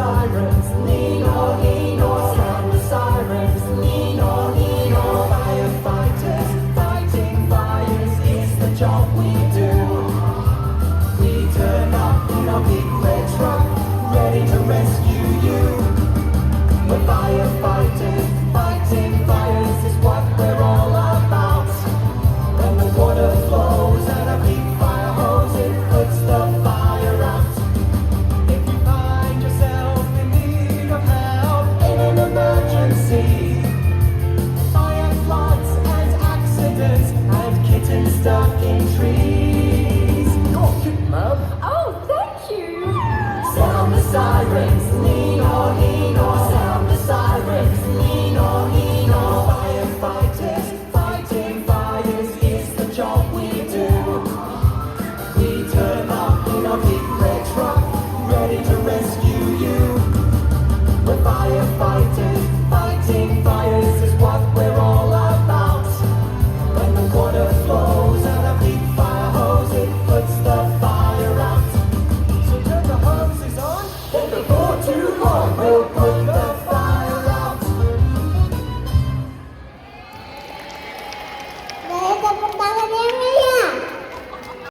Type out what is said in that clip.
sirens, Nino, Nino, sound the sirens, Nino, Nino. Firefighters, fighting fires is the job we do. We turn up in our big red truck, ready to rescue you. We're firefighters, fighting fires is what we're all about. When the water flows and a big fire hose, it puts the fire out. If you find yourself in need of help in an emergency, fire, floods and accidents, and kittens stuck in trees. Your kitten, ma'am. Oh, thank you. Sound the sirens, Nino, Nino, sound the sirens, Nino, Nino. Firefighters, fighting fires is the job we do. We turn up in a big red truck, ready to rescue you. We're firefighters, fighting fires is what we're all about. When the water flows and a big fire hose, it puts the fire out. So turn the hoses on, and before too long we'll put